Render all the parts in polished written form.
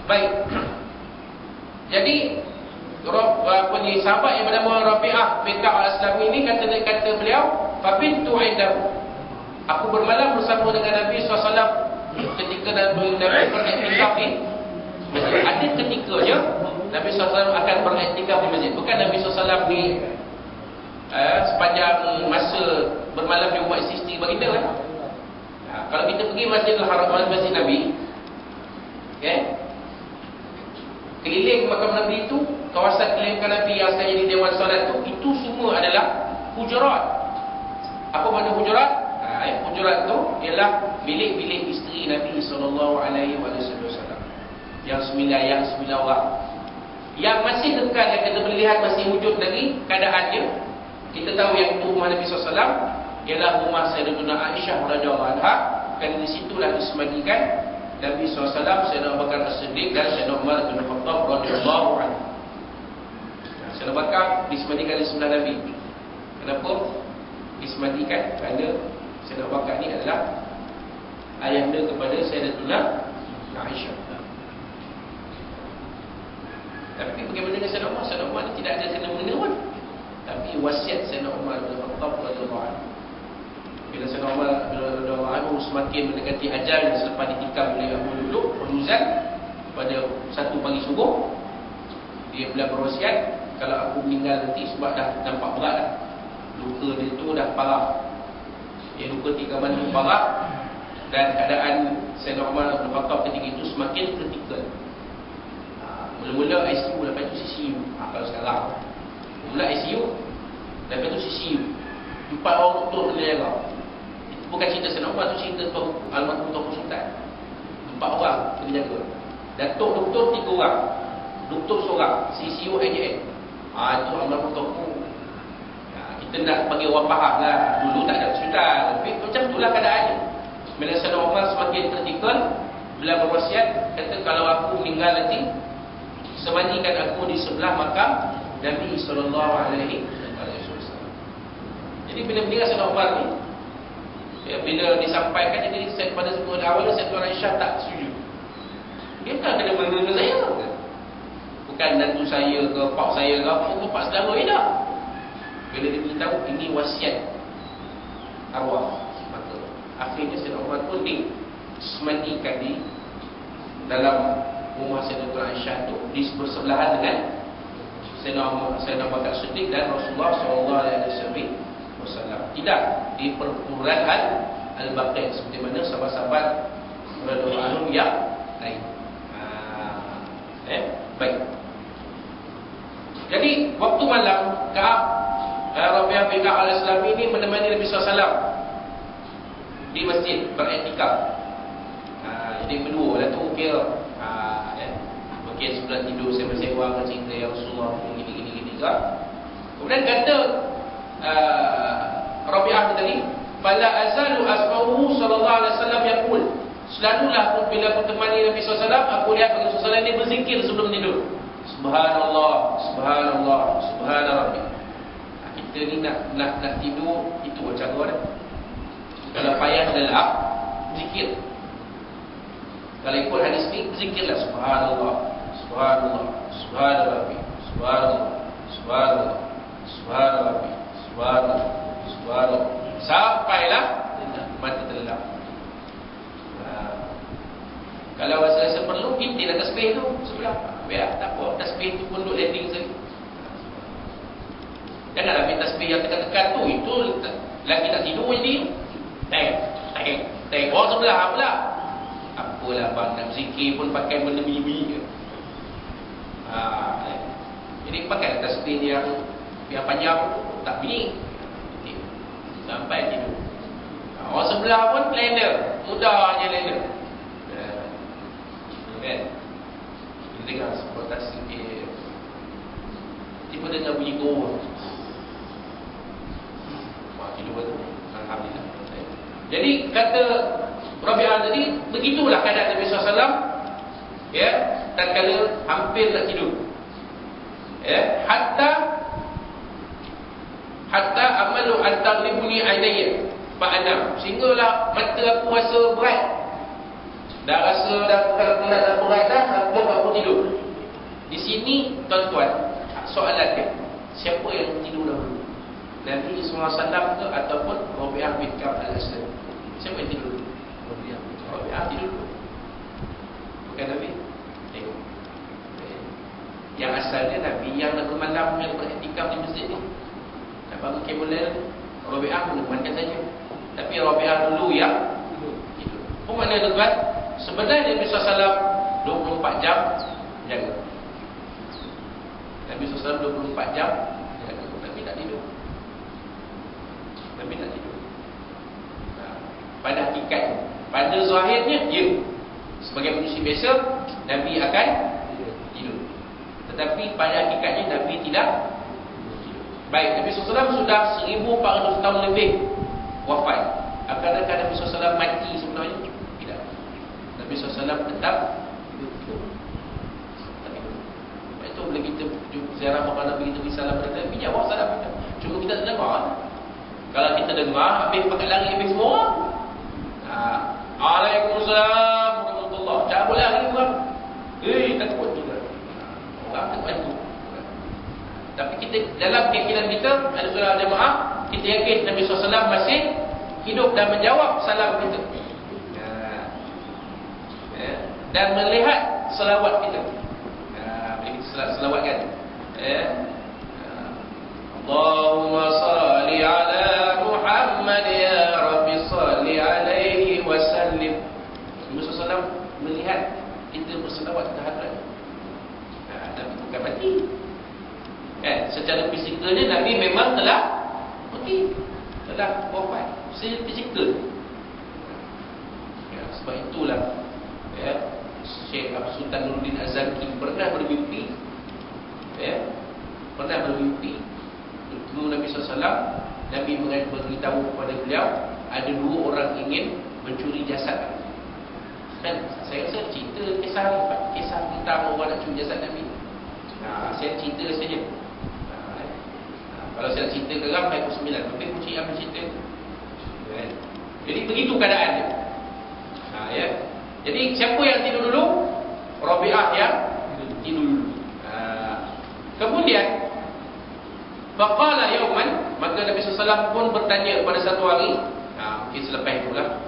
Baik. Jadi sahabat yang bernama Rabi'ah bin Ka'ab al-Aslami ini kata beliau, "Fabintu indahu." Aku bermalam bersama dengan Nabi SAW ketika Nabi beriktikaf di masjid. Ada ketikanya Nabi SAW akan beriktikaf di masjid. Bukan Nabi SAW di sepanjang masa bermalam di rumah isteri baginda kan. Kalau kita pergi Masjidil Haram, Masjid Nabi, keliling makam Nabi itu, kawasan keliling Nabi yang sekarang jadi Dewan Solat itu semua adalah hujurat. Apa makna hujurat? Hujurat itu ialah bilik-bilik isteri Nabi SAW. Yang sembilan orang. Yang masih dekat, yang kita boleh lihat masih wujud lagi keadaannya. Kita tahu yang itu rumah Nabi SAW ialah rumah Sayyidatuna Aisyah radhiyallahu anha, dan di situlah disemandikan Nabi SAW, Sayyidina Abu Bakar As-Siddiq dan Sayyidina Umar bin Khattab radhiyallahu anhu. Sayyidina Abu Bakar disemandikan di sebelah Nabi. Kenapa disemandikan? Kerana Sayyidina Abu Bakar ni adalah ayahanda kepada Sayyidatuna Aisyah. Tapi bagaimana dengan Sayyidina Umar? Sayyidina Umar ni tidak ada kena-mengena pun. Tapi wasiat Sayyidina Umar bin Khattab radhiyallahu anhu, bila Sayyidina Umar radhiyallahu anhu semakin mendekati ajal selepas ditikam oleh Abu Lu'lu' Al-Huzan pada satu pagi subuh, dia pula berwasiat, kalau aku meninggal nanti, sebab dah nampak berat dah, luka dia tu dah parah, dia luka tikaman tu parah, dan keadaan Sayyidina Umar bin Khattab ketika itu semakin kritikal. Mula-mula ICU, lepas itu CCU. Kalau sekarang mula ICU, lepas itu CCU. 4 orang doktor kena jaga. Itu bukan cerita Sayyidina Umar, itu cerita almarhum Tuan Sultan. 4 orang kena jaga. Datuk doktor 3 orang, doktor seorang, CCU AJN. Itu almarhum Tuan. Kita nak bagi orang faham lah. Dulu tak ada hospital, tapi macam itulah keadaannya. Bila Sayyidina Umar semakin kritikal, bila berwasiat, kata kalau aku meninggal nanti, semandikan aku di sebelah makam Nabi SAW. Jadi bila meninggal Sayyidina Umar ni, bila disampaikan, jadi pada sebelum awal Sayyidatuna Aisyah tak setuju. Dia kan kena mengenai saya, bukan nantu saya ke pak saya ke apa ke pak saudara ni dah. Bila dia beritahu ini wasiat arwah, maka akhirnya Sayyidina Umar pun disemandikan di dalam rumah Sayyidatuna Aisyah itu, di bersebelahan dengan Sayyidina Abu Bakar Siddiq dan Rasulullah SAW. Tidak di perkuburan Al-Baqi' seperti mana sahabat-sahabat radhiyallahu anhum yang lain. Baik. Jadi waktu malam, Ka'ab Rabi'ah bin Ka'ab al-Aslami ini menemani Nabi SAW di masjid beriktikaf. Jadi berdua lah tu kira. Mungkin sebelah tidur saya bersewa cerita yang Rasulullah gini ke. Kemudian kata Rabi'ah tadi, "Fala azalu asma'uhu sallallahu alaihi wasallam yaqul." Selalulah aku bila aku temani Nabi SAW, aku lihat Nabi SAW ni berzikir sebelum tidur. Subhanallah, subhanallah, subhana rabbi. Kita ni nak tidur, itu cara dia. Kalau payah dalam zikir. Kalau ikut hadis ni, berzikirlah subhanallah, subhanallah, subhana rabbi, subhanallah, subhanallah, subhana rabbi, subhanallah, subhanallah, sampailah mati terlelap. Kalau rasa-rasa perlu, intilah tasbih tu sebelah. Biar tak apa, tasbih tu pun duduk landing sekali. Janganlah ambil tasbih yang tekan-tekan tu, itu lagi tak tidur jadi orang sebelah pula. Apalah bang, nak zikir pun pakai benda mimi ke. Jadi pakai tasbih yang panjang, tak bunyi sampai tidur. Orang sebelah pun lender, mudahnya lender. Kita dengar sebuah tasbih, tiba dengar bunyi gong. Tidur betul, alhamdulillah. Jadi kata Rabi'ah tadi, begitulah keadaan Nabi SAW, tatkala hampir nak tidur, hatta amalu an taghlibuni ainayya fa'anam, sehinggalah mata aku rasa berat, dah rasa dah berat dah, aku tidur. Di sini tuan-tuan, soalan dia, siapa yang tidur dahulu? Nabi SAW ke ataupun Rabi'ah bin Ka'ab al-Aslami? Siapa yang tidur dulu? Rabi'ah tidur dulu, bukan Nabi. Tengok, yang asalnya Nabi yang nak bermalam, yang beriktikaf di masjid ni, nak bangun kemulai, Rabi'ah menemankan saja. Tapi Rabi'ah dulu yang tidur. Apa makna tuan? Sebenarnya Nabi SAW 24 jam jaga. Nabi SAW 24 jam jaga, tapi tak tidur. Nabi tak tidur. Pada hakikatnya, pada zahirnya, ya, sebagai manusia biasa, Nabi akan tidur. Tetapi pada hakikatnya Nabi tidak tidur. Baik, Nabi SAW sudah 1400 tahun lebih wafat. Apakah Nabi SAW mati sebenarnya? Tidak. Nabi SAW tetap tidur. Itu bila kita ziarah makam Nabi, kita beri salam pada Nabi, jawab salam kita. Cuma kita tak dengar. Kalau kita dengar, habis pakai lari habis semua orang. Waalaikumsalam warahmatullahi. Tak boleh lari orang. Takut juga. Orang tak bantu. Tapi kita, dalam keyakinan kita, ada surah jemaah, kita yakin Nabi SAW masih hidup dan menjawab salam kita. Dan melihat selawat kita. Kita selawatkan. Allahumma salli ala Muhammad ya Rabbi salli alaihi wasallim. Nabi SAW melihat kita berselawat ke hadrat. Nabi bukan mati. Secara fisikalnya Nabi memang telah mati, telah wafat secara fisikal. Sebab itulah Syekh Abu Sultan Nuruddin Az-Zaki pernah bermimpi, bertemu Nabi SAW. Nabi beritahu kepada beliau, ada 2 orang ingin mencuri jasad. Kan saya cerita kisah tentang orang nak curi jasad Nabi. Saya cerita saja. Kalau saya cerita ke orang 9, lebih kunci apa cerita. Jadi begitu keadaan dia. Jadi siapa yang tidur dulu? Rabi'ah yang tidur dulu. Kemudian faqala yauman, maka Nabi SAW pun bertanya pada satu hari, mungkin selepas itulah,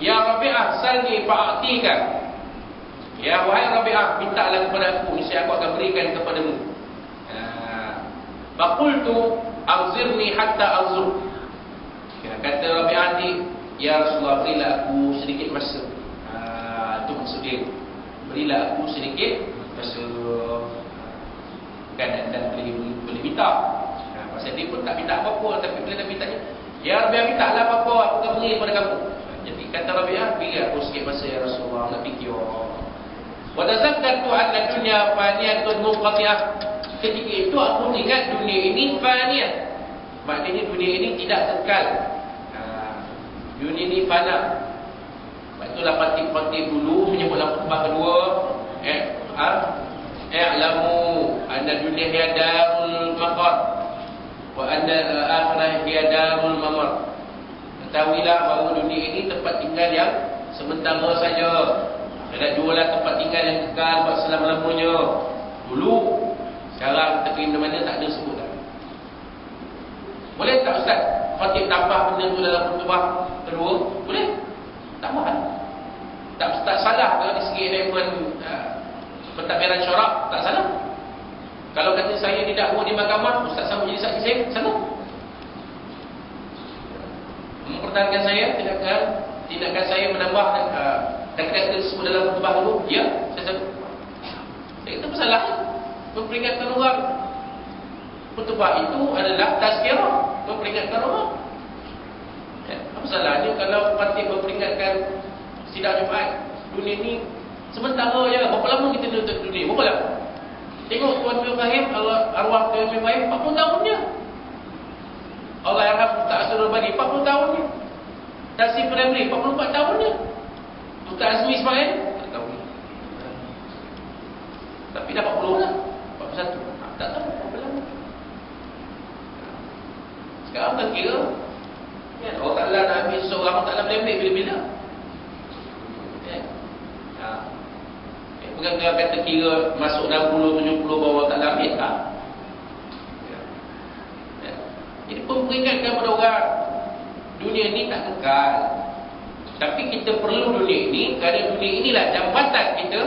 ya Rabi'ah salni fa'atika. Ya wahai Rabi'ah, mintalah kepada aku, niscaya aku akan berikan kepadamu. Faqultu anzirni hatta anzur. Kata Rabi'ah ni, ya Rasulullah, berilah aku sedikit masa. Itu maksud dia, berilah aku sedikit masa. Bukan dan boleh minta. Pasal dia pun tak minta apa-apa, tapi bila Nabi tanya, ya Rabi'ah, minta lah apa-apa, aku akan beri kepada kamu. Jadi kata Rabi'ah, beri aku sikit masa ya Rasulullah, nak fikir. Wa tazakkatu anna dunya faniyatun munqati'ah. Ketika itu aku ingat dunia ini faniyah. Maknanya dunia ini tidak kekal. Dunia ini fana. Itulah khatib-khatib dulu menyebut dalam khutbah kedua, i'lamu anna dunya hiya darul maqar wa anna al-akhirah hiya darul mamar. Ketahuilah bahawa dunia ini tempat tinggal yang sementara saja. Tidak jualah tempat tinggal yang kekal buat selama-lamanya. Dulu, sekarang kita pergi mana-mana tak ada sebut tak. Boleh tak Ustaz khatib tambah benda tu dalam khutbah kedua? Boleh. Tambah. Tak salah kalau di segi elemen pentadbiran syarak, tak salah. Kalau kata saya didakwa di mahkamah, Ustaz sambut jadi saksi saya, salah. Mempertahankan saya, tindakan saya menambah kata-kata tersebut dalam khutbah dulu, ya, saya sambut. Saya kata bersalah. Memperingatkan orang. Khutbah itu adalah tazkirah, memperingatkan orang. Apa salahnya kalau khatib memperingatkan sidang Jumaat? Dunia ni sementara je. Berapa lama kita duduk dunia? Berapa lama? Tengok Tuan Mir Fahim, arwah Tuan Mir Fahim, 40 tahun je. Allah Yarham Ustaz Asrul Bani, 40 tahun je. Tasif Ramli, 44 tahun je. Ustaz Azmi Ismail, tak tahu ni. Tapi dah 40 lah, 41. Tak tahu berapa lama. Sekarang tak kira. Allah Ta'ala nak ambil seseorang, Allah Ta'ala boleh ambil bila-bila. kata kira masuk 60-70 bawah tak labit tak? Jadi pemperingatkan kepada orang, dunia ni tak kekal. Tapi kita perlu dunia ini, kerana dunia inilah jambatan kita